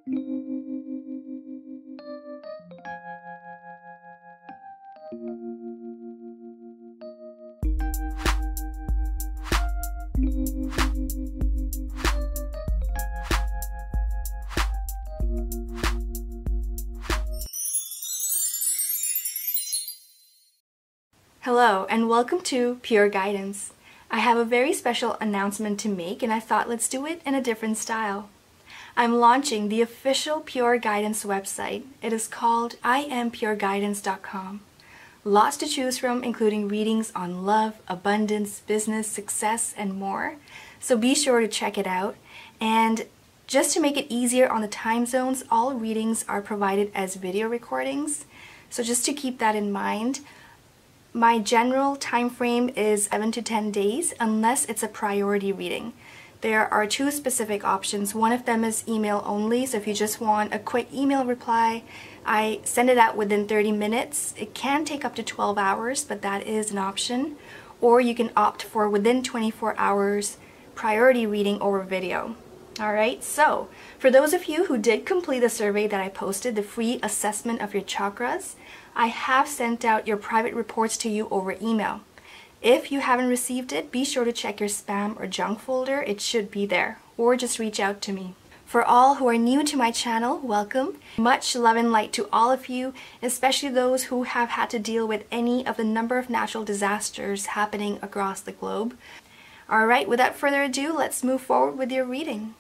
Hello and welcome to Pure Guidance. I have a very special announcement to make and I thought let's do it in a different style. I'm launching the official Pure Guidance website. It is called IamPureGuidance.com. Lots to choose from, including readings on love, abundance, business, success, and more. So be sure to check it out. And just to make it easier on the time zones, all readings are provided as video recordings. So just to keep that in mind, my general time frame is 7 to 10 days unless it's a priority reading. There are two specific options. One of them is email only, so if you just want a quick email reply, I send it out within 30 minutes. It can take up to 12 hours, but that is an option. Or you can opt for within 24 hours priority reading over video. Alright, so for those of you who did complete the survey that I posted, the free assessment of your chakras, I have sent out your private reports to you over email. If you haven't received it, be sure to check your spam or junk folder. It should be there. Or just reach out to me. For all who are new to my channel, welcome. Much love and light to all of you, especially those who have had to deal with any of the number of natural disasters happening across the globe. Alright, without further ado, let's move forward with your reading.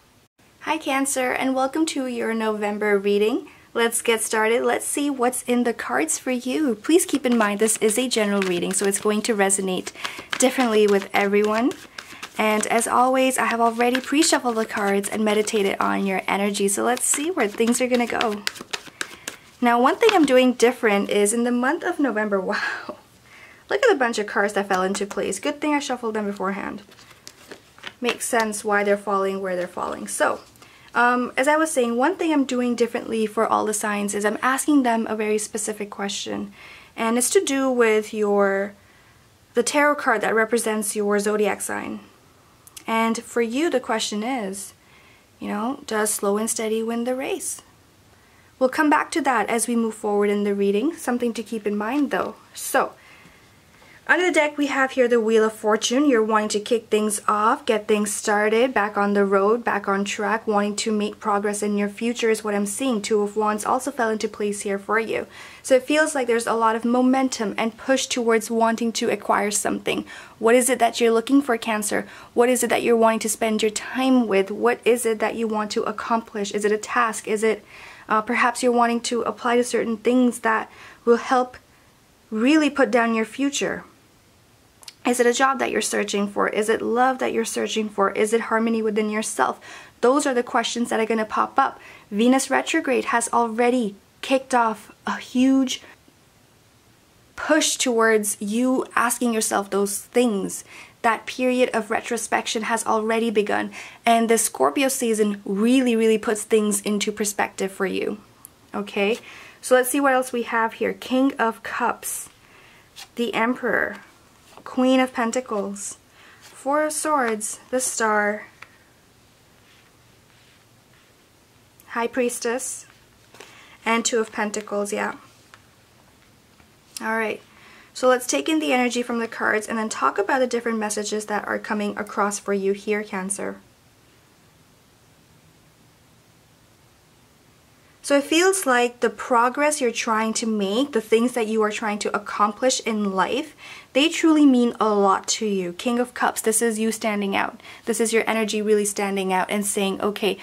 Hi Cancer, and welcome to your November reading. Let's get started. Let's see what's in the cards for you. Please keep in mind this is a general reading, so it's going to resonate differently with everyone. And as always, I have already pre-shuffled the cards and meditated on your energy, so let's see where things are gonna go. Now, one thing I'm doing different is in the month of November, wow, look at the bunch of cards that fell into place. Good thing I shuffled them beforehand. Makes sense why they're falling where they're falling. So, as I was saying, one thing I'm doing differently for all the signs is I'm asking them a very specific question. And it's to do with the tarot card that represents your zodiac sign. And for you, the question is, does slow and steady win the race? We'll come back to that as we move forward in the reading. Something to keep in mind though. So, under the deck, we have here the Wheel of Fortune. You're wanting to kick things off, get things started, back on the road, back on track, wanting to make progress in your future is what I'm seeing. Two of Wands also fell into place here for you. So it feels like there's a lot of momentum and push towards wanting to acquire something. What is it that you're looking for, Cancer? What is it that you're wanting to spend your time with? What is it that you want to accomplish? Is it a task? Is it perhaps you're wanting to apply to certain things that will help really put down your future? Is it a job that you're searching for? Is it love that you're searching for? Is it harmony within yourself? Those are the questions that are going to pop up. Venus retrograde has already kicked off a huge push towards you asking yourself those things. That period of retrospection has already begun. And the Scorpio season really puts things into perspective for you. Okay? So let's see what else we have here. King of Cups. The Emperor. Queen of Pentacles, Four of Swords, the Star, High Priestess, and Two of Pentacles, yeah. Alright, so let's take in the energy from the cards and then talk about the different messages that are coming across for you here, Cancer. So it feels like the progress you're trying to make, the things that you are trying to accomplish in life, they truly mean a lot to you. King of Cups, this is you standing out. This is your energy really standing out and saying, okay,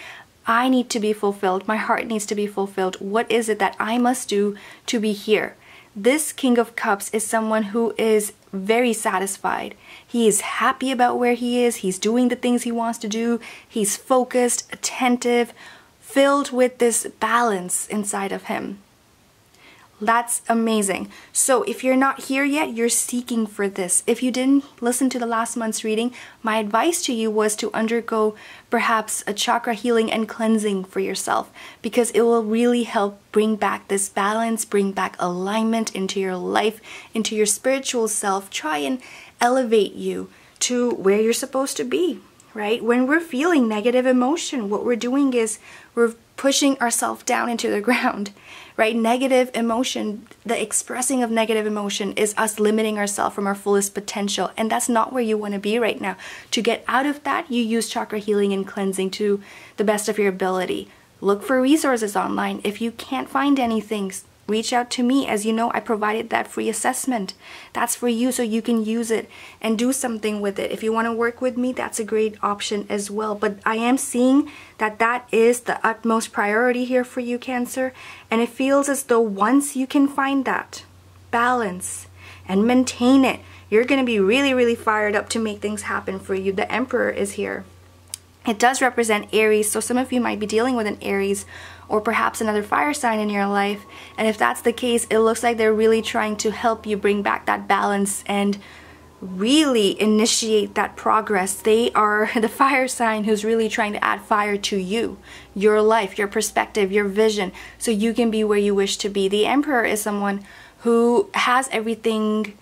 I need to be fulfilled. My heart needs to be fulfilled. What is it that I must do to be here? This King of Cups is someone who is very satisfied. He is happy about where he is. He's doing the things he wants to do. He's focused, attentive, filled with this balance inside of him. That's amazing. So if you're not here yet, you're seeking for this. If you didn't listen to the last month's reading, my advice to you was to undergo perhaps a chakra healing and cleansing for yourself, because it will really help bring back this balance, bring back alignment into your life, into your spiritual self, try and elevate you to where you're supposed to be. right? When we're feeling negative emotion, what we're doing is we're pushing ourselves down into the ground, right? Negative emotion, the expressing of negative emotion is us limiting ourselves from our fullest potential. And that's not where you want to be right now. To get out of that, you use chakra healing and cleansing to the best of your ability. Look for resources online. If you can't find anything, reach out to me. As you know, I provided that free assessment. That's for you, so you can use it and do something with it. If you want to work with me, that's a great option as well. But I am seeing that that is the utmost priority here for you, Cancer. And it feels as though once you can find that balance and maintain it, you're going to be really, really fired up to make things happen for you. The Emperor is here. It does represent Aries, so some of you might be dealing with an Aries or perhaps another fire sign in your life. And if that's the case, it looks like they're really trying to help you bring back that balance and really initiate that progress. They are the fire sign who's really trying to add fire to you, your life, your perspective, your vision, so you can be where you wish to be. The Emperor is someone who has everything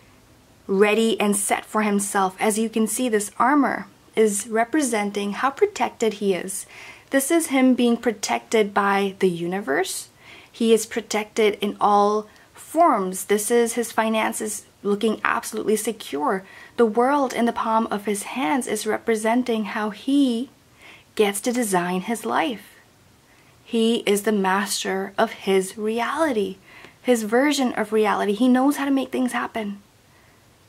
ready and set for himself. As you can see, this armor is representing how protected he is. This is him being protected by the universe. He is protected in all forms. This is his finances looking absolutely secure. The world in the palm of his hands is representing how he gets to design his life. He is the master of his reality, his version of reality. He knows how to make things happen.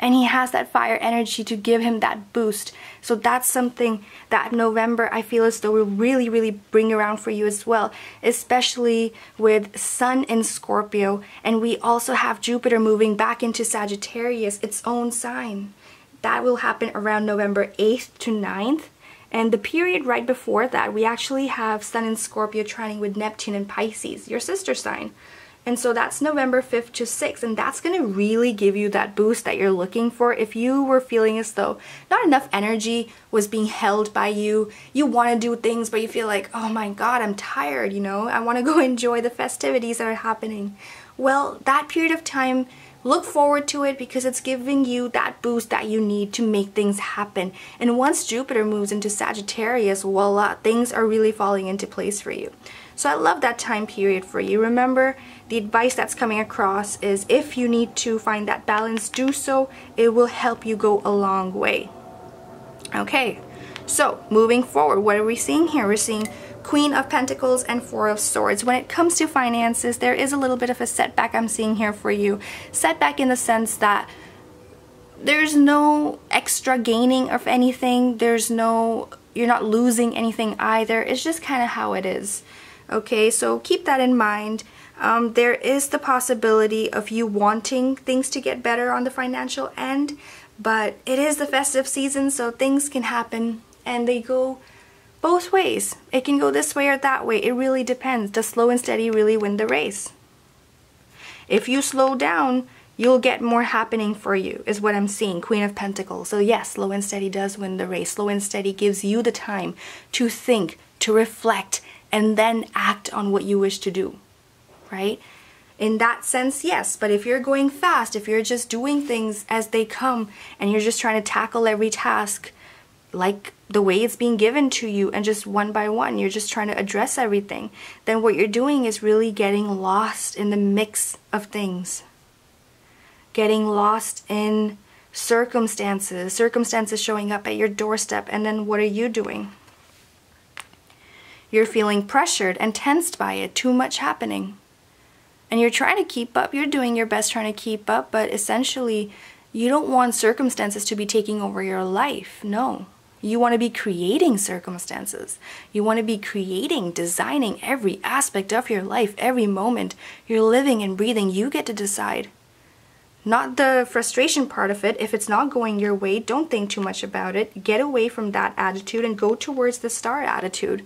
And he has that fire energy to give him that boost. So that's something that November I feel as though will really, really bring around for you as well. Especially with Sun in Scorpio. And we also have Jupiter moving back into Sagittarius, its own sign. That will happen around November 8th to 9th. And the period right before that, we actually have Sun in Scorpio trining with Neptune in Pisces, your sister sign. And so that's November 5th to 6th, and that's going to really give you that boost that you're looking for. If you were feeling as though not enough energy was being held by you, you want to do things, but you feel like, oh my God, I'm tired, you know, I want to go enjoy the festivities that are happening. Well, that period of time, look forward to it because it's giving you that boost that you need to make things happen. And once Jupiter moves into Sagittarius, voila, things are really falling into place for you. So I love that time period for you. Remember, the advice that's coming across is if you need to find that balance, do so. It will help you go a long way. Okay, so moving forward, what are we seeing here? We're seeing Queen of Pentacles and Four of Swords. When it comes to finances, there is a little bit of a setback I'm seeing here for you. Setback in the sense that there's no extra gaining of anything. You're not losing anything either. It's just kind of how it is. Okay, so keep that in mind. There is the possibility of you wanting things to get better on the financial end, but it is the festive season, so things can happen and they go both ways. It can go this way or that way. It really depends. Does slow and steady really win the race? If you slow down, you'll get more happening for you, is what I'm seeing. Queen of Pentacles. So yes, slow and steady does win the race. Slow and steady gives you the time to think, to reflect, and then act on what you wish to do, right? In that sense, yes. But if you're going fast, if you're just doing things as they come and you're just trying to tackle every task like the way it's being given to you and just one by one, you're just trying to address everything, then what you're doing is really getting lost in the mix of things. Getting lost in circumstances showing up at your doorstep, and then what are you doing? You're feeling pressured and tensed by it, too much happening. And you're trying to keep up, you're doing your best trying to keep up, but essentially you don't want circumstances to be taking over your life. No. You want to be creating circumstances. You want to be creating, designing every aspect of your life, every moment you're living and breathing. You get to decide. Not the frustration part of it. If it's not going your way, don't think too much about it. Get away from that attitude and go towards the star attitude.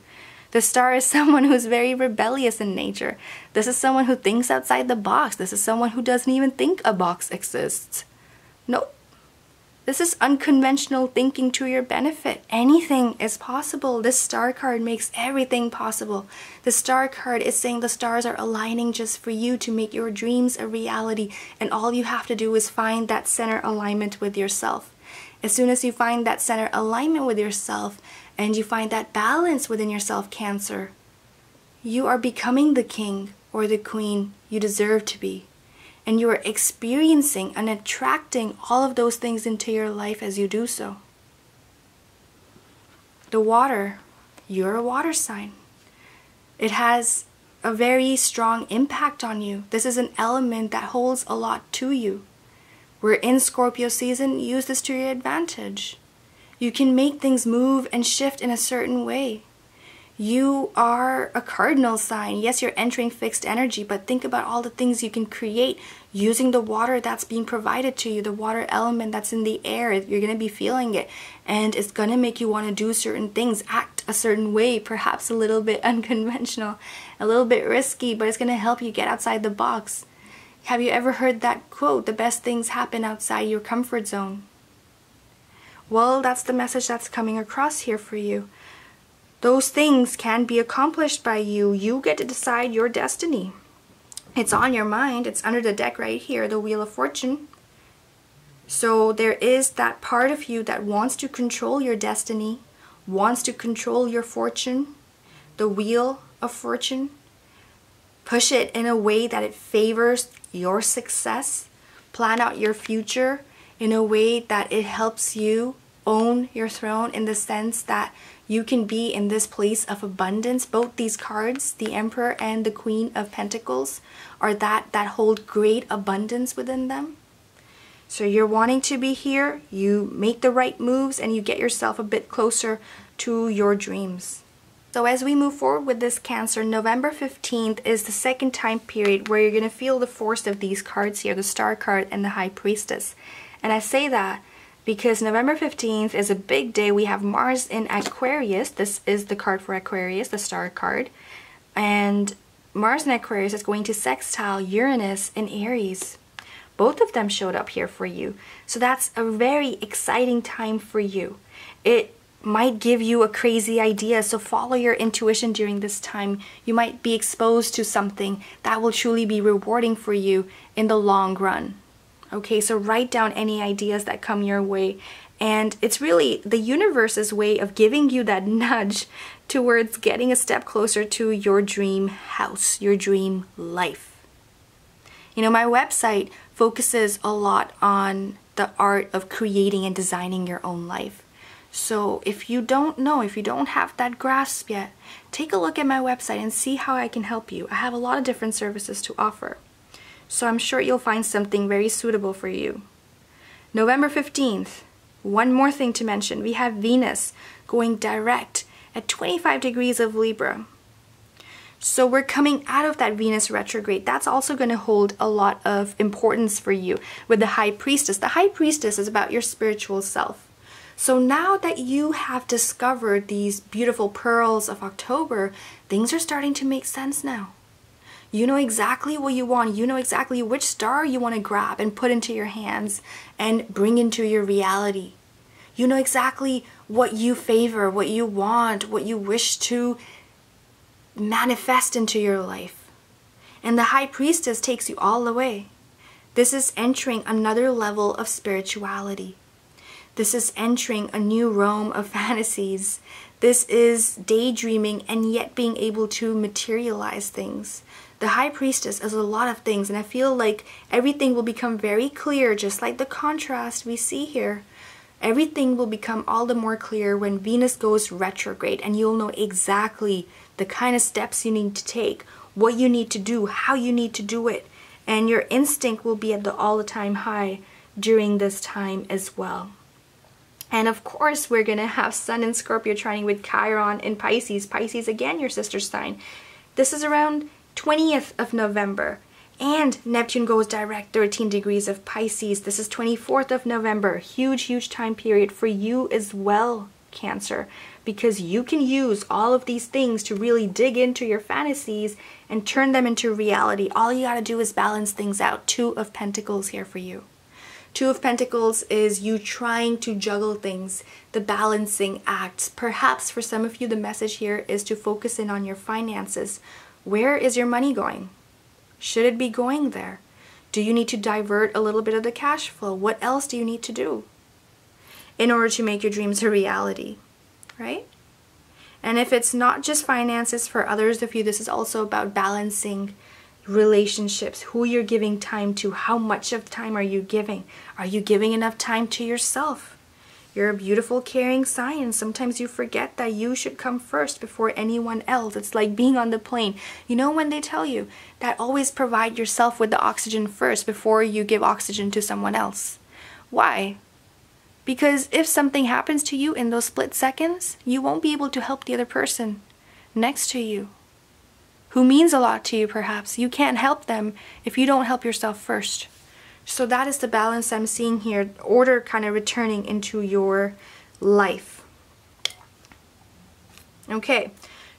The star is someone who's very rebellious in nature. This is someone who thinks outside the box. This is someone who doesn't even think a box exists. No. This is unconventional thinking to your benefit. Anything is possible. This star card makes everything possible. The star card is saying the stars are aligning just for you to make your dreams a reality. And all you have to do is find that center alignment with yourself. As soon as you find that center alignment with yourself and you find that balance within yourself, Cancer, you are becoming the king or the queen you deserve to be. And you are experiencing and attracting all of those things into your life as you do so. The water, you're a water sign. It has a very strong impact on you. This is an element that holds a lot to you. We're in Scorpio season, use this to your advantage. You can make things move and shift in a certain way. You are a cardinal sign. Yes, you're entering fixed energy, but think about all the things you can create using the water that's being provided to you, the water element that's in the air. You're going to be feeling it, and it's going to make you want to do certain things, act a certain way, perhaps a little bit unconventional, a little bit risky, but it's going to help you get outside the box. Have you ever heard that quote, the best things happen outside your comfort zone? Well, that's the message that's coming across here for you. Those things can be accomplished by you. You get to decide your destiny. It's on your mind. It's under the deck right here, the Wheel of Fortune. So there is that part of you that wants to control your destiny, wants to control your fortune, the Wheel of Fortune. Push it in a way that it favors your success. Plan out your future in a way that it helps you own your throne, in the sense that you can be in this place of abundance. Both these cards, the Emperor and the Queen of Pentacles, are that hold great abundance within them. So you're wanting to be here, you make the right moves, and you get yourself a bit closer to your dreams. So as we move forward with this, Cancer, November 15th is the second time period where you're going to feel the force of these cards here, the Star card and the High Priestess. And I say that because November 15th is a big day. We have Mars in Aquarius. This is the card for Aquarius, the Star card. And Mars in Aquarius is going to sextile Uranus in Aries. Both of them showed up here for you. So that's a very exciting time for you. It might give you a crazy idea, so follow your intuition during this time. You might be exposed to something that will truly be rewarding for you in the long run. Okay, so write down any ideas that come your way. And it's really the universe's way of giving you that nudge towards getting a step closer to your dream house, your dream life. You know, my website focuses a lot on the art of creating and designing your own life. So if you don't know, if you don't have that grasp yet, take a look at my website and see how I can help you. I have a lot of different services to offer. So I'm sure you'll find something very suitable for you. November 15th, one more thing to mention. We have Venus going direct at 25 degrees of Libra. So we're coming out of that Venus retrograde. That's also going to hold a lot of importance for you with the High Priestess. The High Priestess is about your spiritual self. So now that you have discovered these beautiful pearls of October, things are starting to make sense now. You know exactly what you want. You know exactly which star you want to grab and put into your hands and bring into your reality. You know exactly what you favor, what you want, what you wish to manifest into your life. And the High Priestess takes you all the way. This is entering another level of spirituality. This is entering a new realm of fantasies. This is daydreaming and yet being able to materialize things. The High Priestess is a lot of things, and I feel like everything will become very clear, just like the contrast we see here. Everything will become all the more clear when Venus goes retrograde, and you'll know exactly the kind of steps you need to take, what you need to do, how you need to do it, and your instinct will be at the all-time high during this time as well. And of course, we're going to have Sun in Scorpio trining with Chiron in Pisces. Pisces, again, your sister sign. This is around 20th of November. And Neptune goes direct 13 degrees of Pisces. This is 24th of November. Huge, huge time period for you as well, Cancer. Because you can use all of these things to really dig into your fantasies and turn them into reality. All you got to do is balance things out. Two of Pentacles here for you. Two of Pentacles is you trying to juggle things, the balancing act. Perhaps for some of you, the message here is to focus in on your finances. Where is your money going? Should it be going there? Do you need to divert a little bit of the cash flow? What else do you need to do in order to make your dreams a reality, right? And if it's not just finances, for others of you, this is also about balancing relationships, who you're giving time to, how much of time are you giving? Are you giving enough time to yourself? You're a beautiful, caring sign, and sometimes you forget that you should come first before anyone else. It's like being on the plane. You know when they tell you that always provide yourself with the oxygen first before you give oxygen to someone else. Why? Because if something happens to you in those split seconds, you won't be able to help the other person next to you, who means a lot to you perhaps. You can't help them if you don't help yourself first. So that is the balance I'm seeing here, order kind of returning into your life. Okay,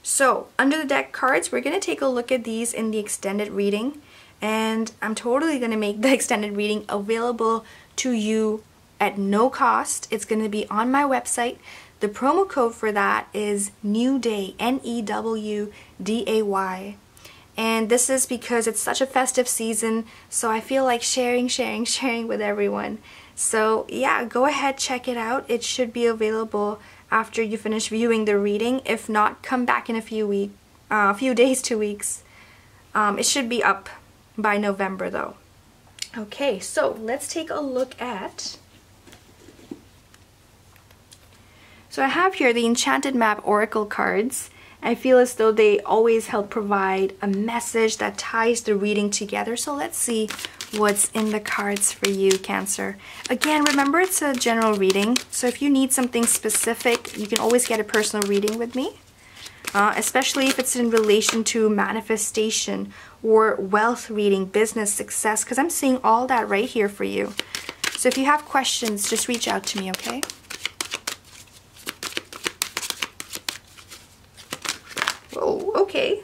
so under the deck cards, we're going to take a look at these in the extended reading, and I'm totally going to make the extended reading available to you at no cost. It's going to be on my website. The promo code for that is NEWDAY, NEWDAY. And this is because it's such a festive season, so I feel like sharing with everyone. So yeah, go ahead, check it out. It should be available after you finish viewing the reading. If not, come back in a few days, 2 weeks. It should be up by November though. Okay, so let's take a look at... So I have here the Enchanted Map Oracle cards. I feel as though they always help provide a message that ties the reading together. So let's see what's in the cards for you, Cancer. Again, remember it's a general reading. So if you need something specific, you can always get a personal reading with me. Especially if it's in relation to manifestation or wealth reading, business success, because I'm seeing all that right here for you. So if you have questions, just reach out to me, okay? Oh, okay.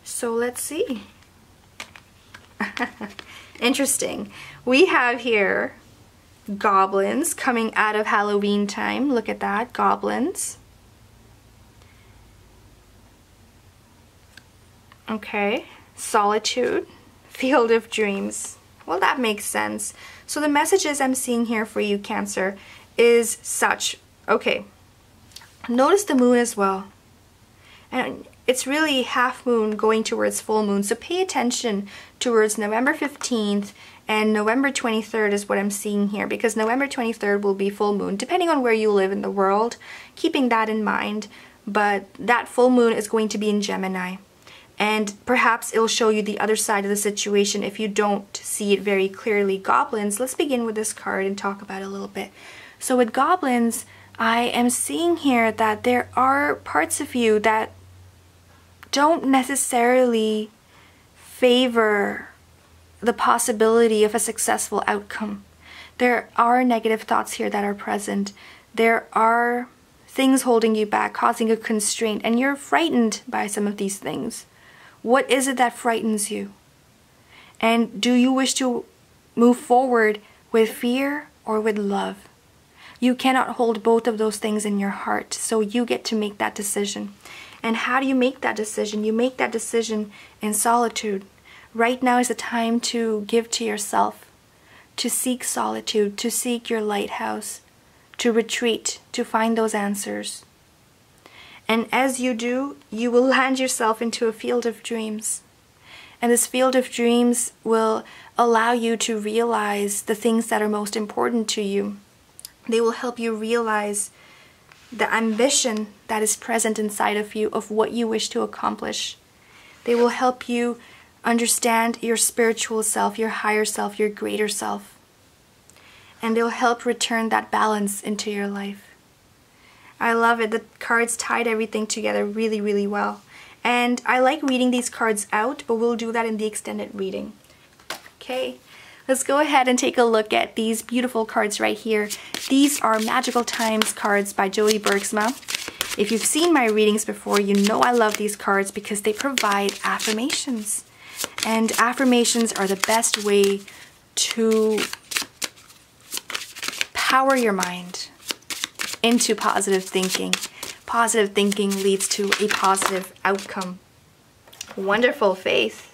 So let's see. Interesting. We have here goblins coming out of Halloween time. Look at that, goblins. Okay, solitude, field of dreams. Well, that makes sense. So the messages I'm seeing here for you, Cancer, is such. Okay. Notice the moon as well, and it's really half moon going towards full moon, so pay attention towards November 15th and November 23rd is what I'm seeing here, because November 23rd will be full moon, depending on where you live in the world, keeping that in mind. But that full moon is going to be in Gemini, and perhaps it'll show you the other side of the situation if you don't see it very clearly. Goblins, let's begin with this card and talk about it a little bit. So with goblins, I am seeing here that there are parts of you that don't necessarily favor the possibility of a successful outcome. There are negative thoughts here that are present. There are things holding you back, causing a constraint, and you're frightened by some of these things. What is it that frightens you? And do you wish to move forward with fear or with love? You cannot hold both of those things in your heart, so you get to make that decision. And how do you make that decision? You make that decision in solitude. Right now is the time to give to yourself, to seek solitude, to seek your lighthouse, to retreat, to find those answers. And as you do, you will land yourself into a field of dreams. And this field of dreams will allow you to realize the things that are most important to you. They will help you realize the ambition that is present inside of you of what you wish to accomplish. They will help you understand your spiritual self, your higher self, your greater self. And they'll help return that balance into your life. I love it. The cards tied everything together really, really well. And I like reading these cards out, but we'll do that in the extended reading. Okay. Let's go ahead and take a look at these beautiful cards right here. These are Magical Times cards by Jody Bergsma. If you've seen my readings before, you know I love these cards because they provide affirmations. And affirmations are the best way to power your mind into positive thinking. Positive thinking leads to a positive outcome. Wonderful, Faith.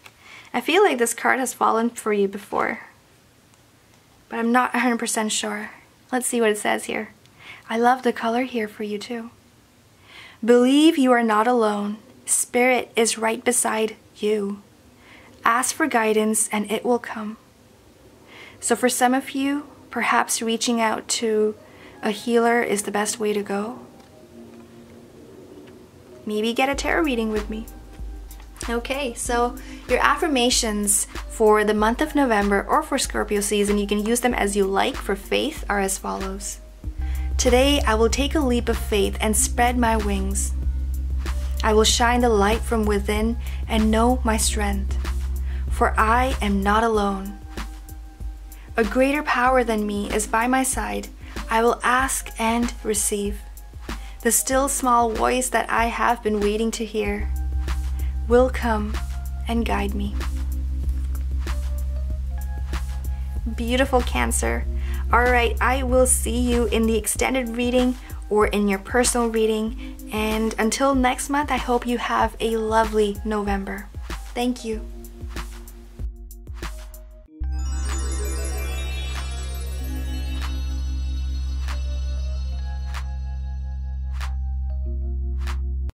I feel like this card has fallen for you before, but I'm not 100% sure. Let's see what it says here. I love the color here for you too. Believe you are not alone. Spirit is right beside you. Ask for guidance and it will come. So for some of you, perhaps reaching out to a healer is the best way to go. Maybe get a tarot reading with me. Okay, so your affirmations for the month of November or for Scorpio season, you can use them as you like for faith, are as follows. Today, I will take a leap of faith and spread my wings. I will shine the light from within and know my strength, for I am not alone. A greater power than me is by my side. I will ask and receive. The still small voice that I have been waiting to hear will come and guide me. Beautiful Cancer. Alright, I will see you in the extended reading or in your personal reading. And until next month, I hope you have a lovely November. Thank you.